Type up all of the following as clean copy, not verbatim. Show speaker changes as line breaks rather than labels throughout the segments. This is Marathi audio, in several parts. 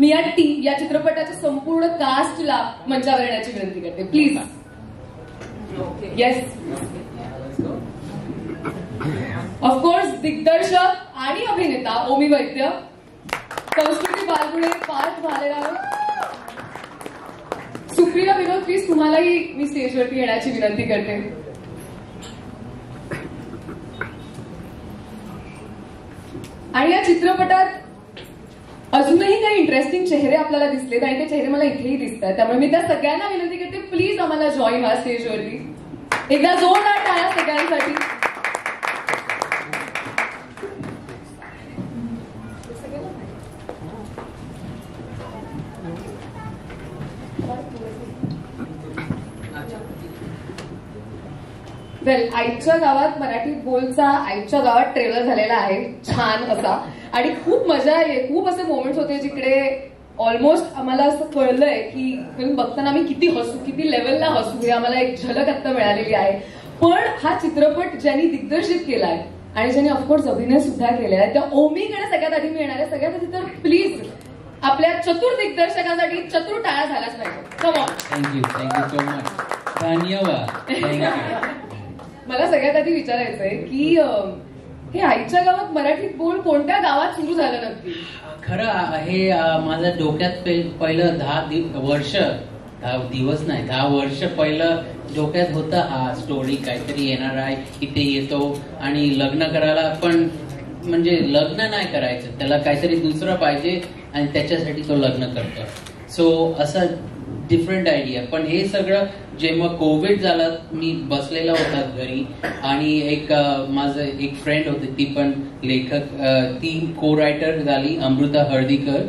मी या चित्रपटाच्या संपूर्ण कास्टला मंचावर येण्याची विनंती करते, प्लीज. येस, ऑफकोर्स दिग्दर्शक आणि अभिनेता ओमी वैद्य, कौस्तुभी बालगुणे पार्थ भालेराव, सुप्रिया विनोद, प्लीज तुम्हालाही मी स्टेजवरती येण्याची विनंती करते. आणि या चित्रपटात अजूनही काही इंटरेस्टिंग चेहरे आपल्याला दिसलेत आणि ते चेहरे मला इथेही दिसतात, त्यामुळे मी त्या सगळ्यांना विनंती करते, प्लीज आम्हाला जॉईन व्हा स्टेजवरती. एकदा जोरदार टाळ्या सगळ्यांसाठी. वेल, आईच्या गावात मराठी बोलचा आईच्या गावात ट्रेलर झालेला आहे छान असा, आणि खूप मजा आहे. खूप असे मोमेंट्स होते जिकडे ऑलमोस्ट आम्हाला असं कळलंय की फिल्म बघताना आम्ही किती हसू, किती लेवलला हसू, हे आम्हाला एक झलक आता मिळालेली आहे. पण हा चित्रपट ज्यांनी दिग्दर्शित केलाय आणि ज्यांनी ऑफकोर्स अभिनय सुद्धा केलेला आहे त्या ओमीकडे सगळ्यात आधी मी येणार आहे. सगळ्यात आधी तर प्लीज आपल्या चतुर दिग्दर्शकासाठी चतुर टाळ्या झाल्याच पाहिजे. Come on.
Thank you so much. धन्यवाद.
मला सगळ्यात आधी विचारायचंय की हे आईच्या गावात मराठीत बोल कोणत्या गावात सुरू झालं नक्की?
खरं हे माझ्या डोक्यात पहिलं 10 वर्ष पहिलं डोक्यात होतं हा स्टोरी काहीतरी येणार आहे, इथे येतो आणि लग्न करायला, पण म्हणजे लग्न नाही करायचं, त्याला काहीतरी दुसरं पाहिजे आणि त्याच्यासाठी तो लग्न करतो. सो असं डिफरंट आयडिया. पण हे सगळं जेव्हा कोविड झालं मी बसलेला होता घरी आणि माझं एक फ्रेंड होती, ती पण लेखक, ती को रायटर झाली, अमृता हळदीकर.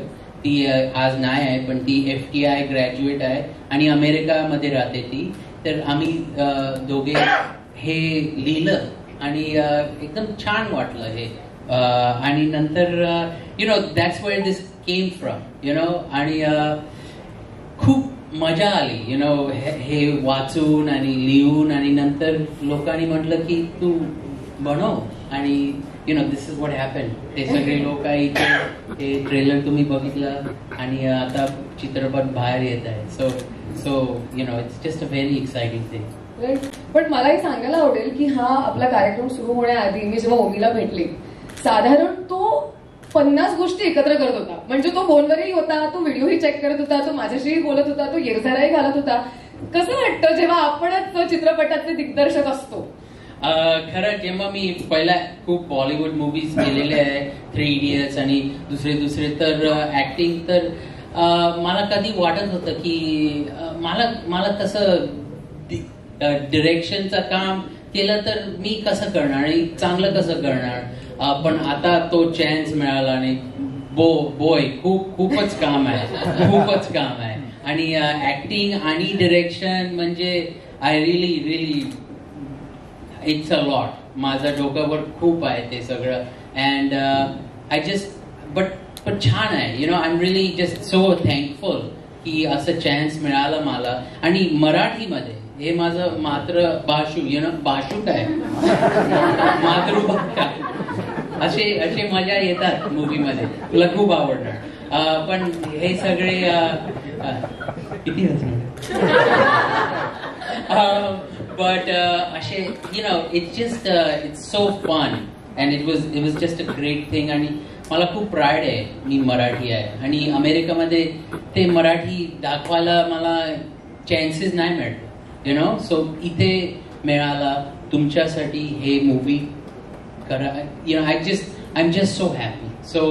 ती आज नाही आहे पण ती FTI ग्रॅज्युएट आहे आणि अमेरिकामध्ये राहते ती. तर आम्ही दोघे हे लिहिलं आणि एकदम छान वाटलं हे. आणि नंतर that's where this came from आणि खूप मजा आली हे वाचून आणि लिहून. आणि नंतर लोकांनी म्हटलं की तू बनव आणि दिस इज व्हॉट हॅपन. ते सगळे लोक हे ट्रेलर तुम्ही बघितलं आणि आता चित्रपट बाहेर येत आहे. So it's just a very exciting thing.
पण मलाही सांगायला आवडेल की हा आपला कार्यक्रम सुरू होण्याआधी मी जेव्हा ओमीला भेटले, साधारण तो 50 गोष्टी एकत्र करत होता. म्हणजे तो फोनवरही होता, तो व्हिडिओही चेक करत होता, तो माझ्याशीही बोलत होता, तो येरझाराही घालत होता. कसं वाटतं जेव्हा आपणच चित्रपटाचे दिग्दर्शक असतो?
खरं जेव्हा मी पहिला खूप बॉलिवूड मूवीज केलेले आहे, 3 इडियट्स आणि दुसरे तर ऍक्टिंग, तर मला कधी वाटत होतं की मला तसं डिरेक्शनचं काम केलं तर मी कसं करणार आणि चांगलं कसं करणार. पण आता तो चान्स मिळाला आणि खूपच काम आहे आणि ऍक्टिंग आणि डिरेक्शन म्हणजे I relief it's a lot. माझ्या डोक्यावर खूप आहे ते सगळं. अँड आय जस्ट पण छान आहे. I am really just so thankful की असं चान्स मिळालं मला. आणि मराठीमध्ये हे माझं मातृभाषू भाषू काय मातृभाषा असे मजा येतात मूवीमध्ये, तुला खूप आवडणार. पण हे सगळे किती बट असे it's so fun and it was just a great thing. आणि मला खूप प्राईड आहे मी मराठी आहे आणि अमेरिकेमध्ये ते मराठी दाखवायला मला चान्सेस नाही मिळत. सो इथे मिळाला तुमच्यासाठी हे मूवी करा. I am just so happy. So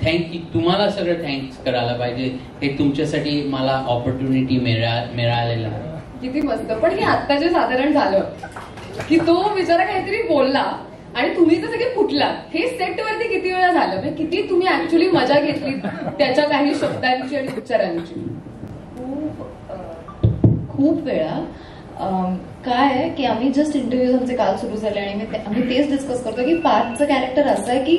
thank you. तुम्हाला सगळं थँक्स करायला पाहिजे. हे तुमच्यासाठी मला ऑपॉर्च्युनिटी मिळालेला आहे.
किती मस्त. पण हे आता जे साधारण झालं की तो बिचारा काहीतरी बोलला आणि तुम्ही तर सगळे फुटला, हे सेटवरती किती वेळा झालं? म्हणजे किती तुम्ही ऍक्च्युअली मजा घेतली त्याच्या काही शब्दांची आणि उच्चारांची?
खूप वेळा. काय आहे की आम्ही जस्ट इंटरव्ह्यूज आमचे काल सुरू झाले आणि आम्ही तेच डिस्कस करतो की पार्थचं कॅरेक्टर असं आहे की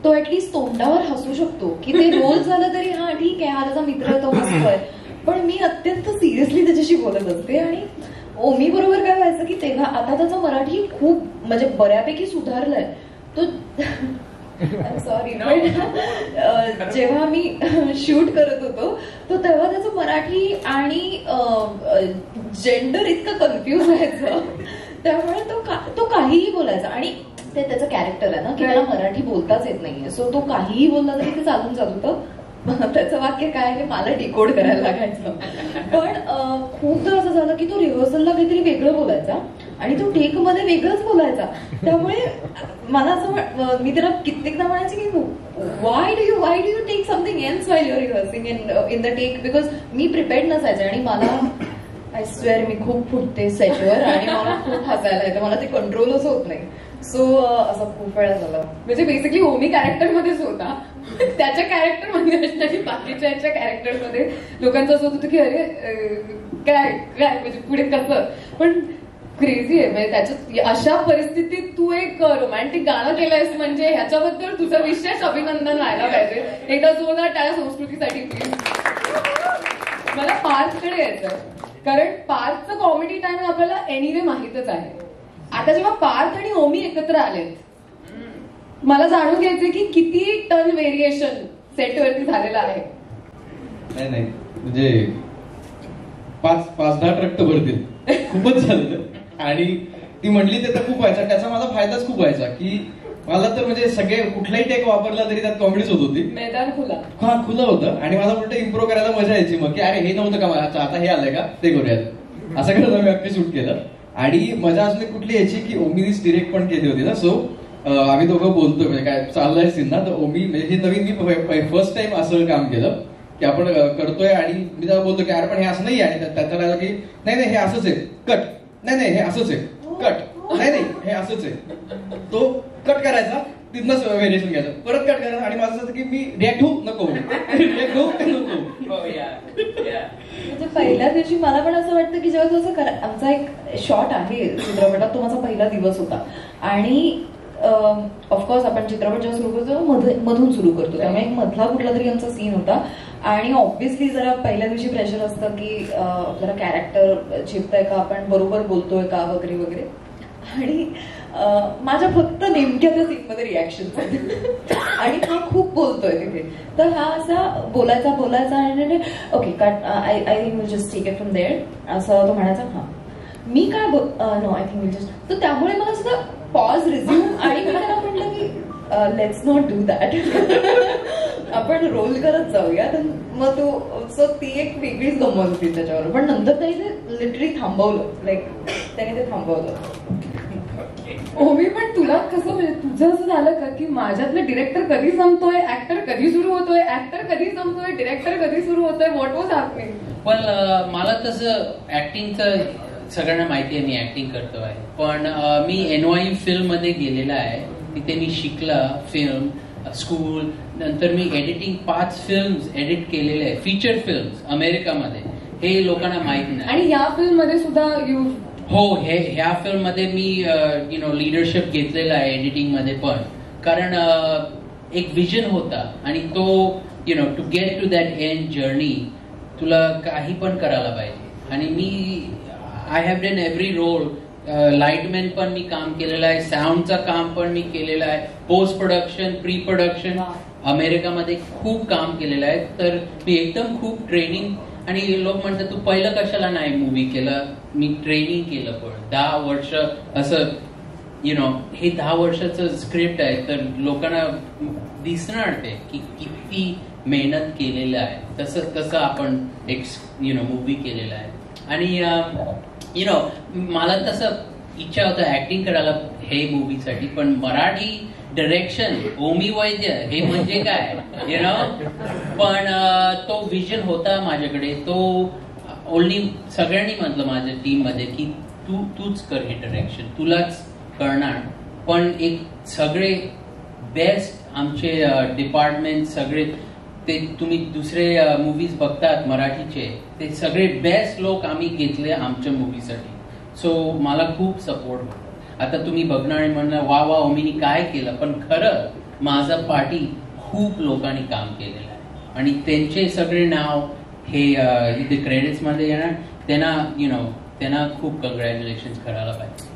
तो ऍटलीस्ट तोंडावर हसू शकतो की ते रोल झालं तरी हा ठीक आहे, हा त्याचा मित्र तो हसतोय, पण मी अत्यंत सिरियसली त्याच्याशी बोलत असते. आणि ओमी बरोबर काय व्हायचं की तेव्हा आता त्याचं मराठी खूप म्हणजे बऱ्यापैकी सुधारलंय. तो सॉरी पण जेव्हा मी शूट करत होतो तो तेव्हा त्याचं मराठी आणि जेंडर इतकं कन्फ्युज व्हायचं, त्यामुळे तो काहीही बोलायचा. आणि ते त्याचं कॅरेक्टर आहे ना की त्याला मराठी बोलताच येत नाहीये, सो तो काहीही बोलला तरी ते चालून जात होतं. त्याचं वाक्य काय आहे मला डिकोड करायला लागायचं. पण खूपदा असं झालं की तो रिहर्सलला काहीतरी वेगळं बोलायचा आणि तो टेक मध्ये वेगळंच बोलायचा. त्यामुळे मला असं मी त्याला कित्येकदा म्हणायचे की why do you take something else while you're rehearsing in the take, because मी प्रिपेअर्ड नसायचे आणि मला आय स्वेअर मी खूप फुटते सेटवर आणि मला खूप हसायला येतं, मला ते कंट्रोलच होत नाही. सो असं खूप वेळा झालं.
म्हणजे बेसिकली ओमी कॅरेक्टर मध्येच होता, त्याच्या कॅरेक्टर मध्ये असणारी बाकीच्या कॅरेक्टर मध्ये लोकांचं असं होतं की अरे काय काय म्हणजे पुढे कसं. पण क्रेझी आहे म्हणजे त्याच्यात अशा परिस्थितीत तू एक रोमॅन्टिक गाणं केलंयस म्हणजे ह्याच्याबद्दल तुझं विशेष अभिनंदन व्हायला पाहिजे. एकदा जोरदार टाळ्या संस्कृतीसाठी प्लीज. मला पार्थकडे यायचं कारण पार्थचं कॉमेडी टाइम आपल्याला एनिवे माहितच आहे. आता जेव्हा पार्थ आणि ओमी एकत्र आलेत मला जाणून घ्यायचे की किती टर्न व्हेरिएशन सेटवरती झालेलं आहे.
नाही म्हणजे 5-10 ट्रक तर भरतील, खूपच झालं. आणि ती म्हणली ते तर खूप व्हायचा, त्याचा माझा फायदाच खूप व्हायचा की मला तर म्हणजे सगळे कुठलाही टेक वापरला तरी त्यात कॉमेडीच होत होती.
मैदान खुला
खुलं होतं आणि मला उलट इम्प्रोव्ह करायला मजा यायची मग की अरे हे नव्हतं का आता हे आलंय का ते करूयात असं करत आम्ही अख्खी शूट केलं. आणि मजा अजून कुठली यायची की ओमीनीच डिरेक्ट पण केली होती ना, सो आम्ही दोघं बोलतोय म्हणजे काय चाललंय सीन ना, तर ओमी म्हणजे हे नवीन मी फर्स्ट टाइम असं काम केलं की आपण करतोय आणि मी त्याला बोलतो की अरे पण हे असं नाही आहे. त्याला की नाही हे असंच आहे कट, नाही हे असंच आहे कट, नाही हे असंच आहे. तो कट करायचा तिथनंच व्हेरिएशन घ्यायचं, परत कट करायचं. आणि माझं असं की मी रिॲक्ट होऊ नको रिॲक्ट होऊ नको.
म्हणजे पहिल्या दिवशी मला पण असं वाटतं की जेव्हा तो असं आमचा एक शॉट आहे चित्रपटात, तो माझा पहिला दिवस होता. आणि ऑफकोर्स आपण चित्रपट जेव्हा सुरू करतो मधून सुरू करतो, त्यामुळे एक मधला कुठला तरी आमचा सीन होता. आणि ऑब्व्हियसली जरा पहिल्या दिवशी प्रेशर असतं की जरा कॅरेक्टर झेपतंय का, आपण बरोबर बोलतोय का वगैरे वगैरे. आणि माझ्या फक्त नेमक्या त्या सीन मध्ये रिॲक्शन आणि हा खूप बोलतोय तिथे, तर हा असा बोलायचा आणि okay cut, I think will just take it from there असं तो म्हणायचा. हा मी काय no I think will just, तर त्यामुळे मला सुद्धा पॉज रिझ्यूम आणि मी त्याला म्हटलं की लेट्स नॉट डू दॅट, आपण रोल करत जाऊया. मग तो सो ती एक वेगळीच गंमत होती त्याच्यावर. पण नंतर त्याने ते लिटरली थांबवलं, त्याने ते थांबवलं.
ओमी पण तुला कसं म्हणजे तुझं असं झालं का की माझ्यातलं डिरेक्टर कधी संपतोय, ऍक्टर कधी सुरू होतोय, ऍक्टर कधी संपतोय, डिरेक्टर कधी सुरू होतोय, व्हॉट वॉज हॅपनिंग?
पण मला तसं ऍक्टिंगचं सगळ्यांना माहिती आहे मी ऍक्टिंग करतो आहे. पण मी NYU फिल्म मध्ये गेलेला आहे, तिथे मी शिकला फिल्म स्कूल. नंतर मी एडिटिंग 5 फिल्म्स एडिट केलेले आहे, फीचर फिल्म्स अमेरिकामध्ये. हे लोकांना माहित नाही.
आणि या फिल्म मध्ये सुद्धा
हो ह्या फिल्म मध्ये मी लिडरशिप घेतलेला आहे एडिटिंग मध्ये पण, कारण एक विजन होता आणि तो to get to that end journey तुला काही पण करायला पाहिजे. आणि मी I have done every role. Lightman पण मी काम केलेलं आहे, साऊंडचं काम पण मी केलेलं आहे, पोस्ट प्रोडक्शन, प्री प्रोडक्शन अमेरिकामध्ये खूप काम केलेलं आहे. तर मी एकदम खूप ट्रेनिंग. आणि लोक म्हणतात तू पहिलं कशाला नाही मूवी केलं, मी ट्रेनिंग केलं. पण 10 वर्ष असं हे 10 वर्षाचं स्क्रिप्ट आहे, तर लोकांना दिसणार ते की किती मेहनत केलेलं आहे. तसं आपण एक मूवी केलेला आहे. आणि मला तसं इच्छा होतं ऍक्टिंग करायला हे मूवीसाठी, पण मराठी डायरेक्शन ओमी वैद्य हे म्हणजे काय पण तो विजन होता माझ्याकडे. तो ओनली सगळ्यांनी म्हटलं माझ्या टीम मध्ये की तूच कर हे डायरेक्शन, तुलाच करणार. पण एक सगळे बेस्ट आमचे डिपार्टमेंट सगळे ते तुम्ही दुसरे मूवीज बघतात मराठीचे, ते सगळे बेस्ट लोक आम्ही घेतले आमच्या मूवीसाठी. सो मला खूप सपोर्ट होतो. आता तुम्ही बघणार आणि म्हणणार वा वा ओमीनी काय केलं, पण खरं माझं पाठी खूप लोकांनी काम केलेलं आहे आणि त्यांचे सगळे नाव हे इथे क्रेडिट्स मध्ये येणार. त्यांना खूप कॉंग्रॅच्युलेशन करायला पाहिजे.